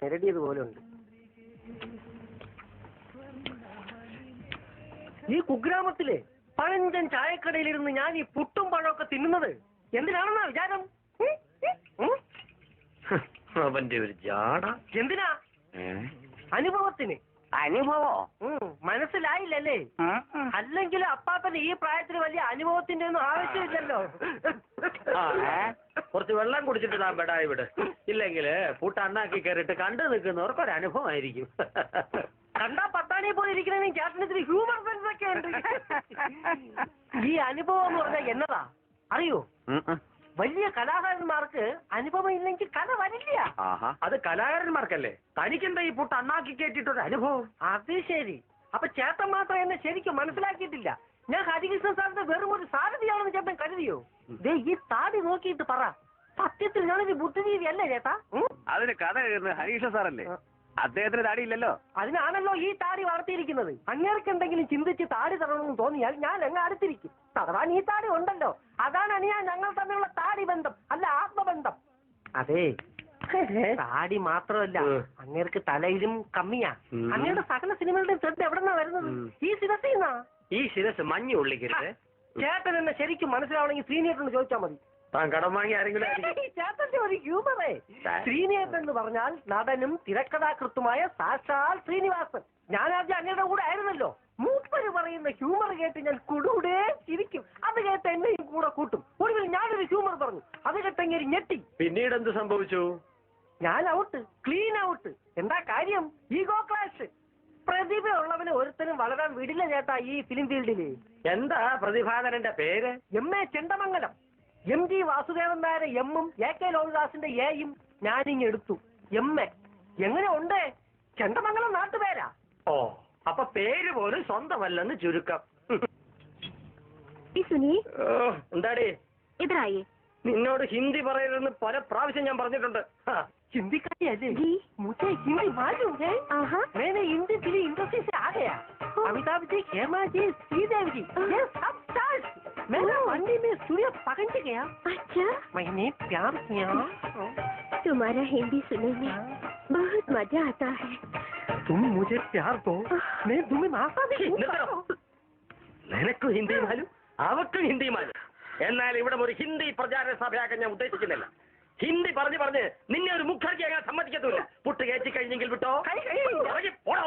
നിരടിയതുപോലെ ഉണ്ട്. ഈ കുഗ്രാമത്തിലെ പഴഞ്ചൻ ചായക്കടയിലിരുന്ന് ഞാൻ ഈ പുട്ടും പഴമൊക്കെ തിന്നുന്നത് എന്തിനാണെന്നാ വിചാരം? അവന്റെ ഒരു ജാട. എന്തിനാ? അനുഭവത്തിന്. അനുഭവോ? മനസ്സിലായില്ലല്ലേ? അല്ലെങ്കിൽ അപ്പാപ്പന് ഈ പ്രായത്തിൽ വലിയ അനുഭവത്തിന്റെ ഒന്നും ആവശ്യമില്ലല്ലോ. കുറച്ച് വെള്ളം കുടിച്ചിട്ട് താൻ പെടായി വിട്. ഇല്ലെങ്കിൽ പൂട്ട അണ്ണാക്കി കയറിയിട്ട് കണ്ടു നിൽക്കുന്നവർക്ക് ഒരു അനുഭവമായിരിക്കും. കണ്ടാ പട്ടാണിയെ പോലെ ഇരിക്കണേ ചേട്ടനത്തിന് ഹ്യൂമർ സെൻസ് ഒക്കെ ഉണ്ട്. ഈ അനുഭവം എന്ന് പറഞ്ഞാൽ എന്നതാ അറിയോ? വലിയ കലാകാരന്മാർക്ക് അനുഭവം ഇല്ലെങ്കിൽ കല വരില്ല. അത് കലാകാരന്മാർക്കല്ലേ. തനിക്കെന്താ ഈ പൂട്ട അണ്ണാക്കി കയറ്റിട്ടൊരു അനുഭവം? അത് ശരി. അപ്പൊ ചേട്ടൻ മാത്രം എന്നെ ശരിക്കും മനസ്സിലാക്കിയിട്ടില്ല. ഞാൻ ഹരികൃഷ്ണൻ സാറിന്റെ വെറും ഒരു സാരഥിയാണെന്ന് ചേട്ടൻ കരുതിയോ? ദേ ഈ താടി നോക്കിയിട്ട് പറ, സത്യത്തിൽ ഞാനൊരു ബുദ്ധിജീവി അല്ലേ ചേട്ടാ? അതിന് കഥ എഴുതുന്നത് ഹരീഷ സാറല്ലേ? അദ്ദേഹത്തിന് താടിയില്ലല്ലോ. അതിനാണല്ലോ ഈ താടി വളർത്തിയിരിക്കുന്നത്. അങ്ങേർക്ക് എന്തെങ്കിലും ചിന്തിച്ച് താടി തരണമെന്ന് തോന്നിയാൽ ഞാൻ അങ്ങ് അടുത്തിരിക്കും. തടവാൻ ഈ താടി ഉണ്ടല്ലോ. അതാണ് അണിയാൻ ഞങ്ങൾ തമ്മിലുള്ള താടി ബന്ധം, അല്ല ആത്മബന്ധം. അതെ, താടി മാത്രമല്ല, അങ്ങേർക്ക് തലയിലും കമ്മിയാ. അങ്ങയുടെ സകല സിനിമകളുടെ ശ്രദ്ധ എവിടെന്നാ വരുന്നത്? ഈ ശിരസിന്നാ. ഈ ശിരസ് മഞ്ഞ് ഉള്ളിക്കരുത്. ചേട്ടൻ എന്നെ ശരിക്കും മനസ്സിലാവണമെങ്കിൽ ശ്രീനേട്ടനോട് ചോദിച്ചാൽ മതി. താൻ കടം വാങ്ങി ആരെങ്കിലും ചേട്ടന്റെ ഒരു ഹ്യൂമറേ. ശ്രീനേട്ടൻ എന്ന് പറഞ്ഞാൽ നടനും തിരക്കഥാകൃത്തുമായ സാക്ഷാൽ ശ്രീനിവാസൻ. ഞാനാദ്യം അങ്ങയുടെ കൂടെ ആയിരുന്നല്ലോ. മൂപ്പര് പറയുന്ന ഹ്യൂമർ കേട്ട് ഞാൻ കുടുകൂടെ ചിരിക്കും. അത് കേട്ട് എന്നെയും കൂടെ കൂട്ടും. ഒടുവിൽ ഞാനൊരു ഹ്യൂമർ പറഞ്ഞു, അത് കേട്ടെങ്കിൽ ഞെട്ടി. പിന്നീട് എന്ത് സംഭവിച്ചു? ഞാൻ ഔട്ട്, ക്ലീൻ ഔട്ട്. എന്താ കാര്യം? Ego clash. പ്രതിഭയുള്ളവന് ഒരുത്തനും വളരാൻ വിടില്ല ചേട്ടാ ഈ ഫിലിം ഫീൽഡില്. എന്താ പ്രതിഭാധനന്റെ പേര്? എം.എ. ചെണ്ടമംഗലം. എം.ജി. വാസുദേവൻ നായരെ എമ്മും എ.കെ. ലോഹിദാസിന്റെ എയും ഞാനിങ്ങെടുത്തു. എം.എ. എങ്ങനെ ഉണ്ട്? ചെണ്ടമംഗലം നാട്ടുപേരാ. ഓ, അപ്പൊ പേര് പോലും സ്വന്തമല്ലെന്ന് ചുരുക്കം. എന്താടി നിന്നോട് ഹിന്ദി പറയരുതെന്ന് പല പ്രാവശ്യം ഞാൻ പറഞ്ഞിട്ടുണ്ട്. हिंदीकारियല്ലേ? मुझे हिंदी मालूम है. मैंने हिंदी फिल्म इंडस्ट्री से आ गया. अमिताभ जी, हेमा जी, श्रीदेवी जी, ये सब स्टार्स. मैंने मंडी में स्टूडियो पकड़ गया. अच्छा, मैंने प्यार किया. तुम्हारा हिंदी सुनने में बहुत मजा आता है. तुम मुझे प्यार दो, मैं तुम्हें माफा भी दूंगा. നിനക്കും ഹിന്ദി മാലും അവക്കും ഹിന്ദി മാലും. എന്നാൽ ഇവിടെ ഒരു ഹിന്ദി പ്രചാരണ സഭയാക്കാൻ ഞാൻ ഉദ്ദേശിക്കുന്നില്ല. ഹിന്ദി പറഞ്ഞ് നിന്നെ ഒരു മുഖർജിയാകാൻ സമ്മതിക്കത്തില്ല. പുട്ട് കയറ്റി കഴിഞ്ഞെങ്കിൽ വിട്ടോ. പോടോ.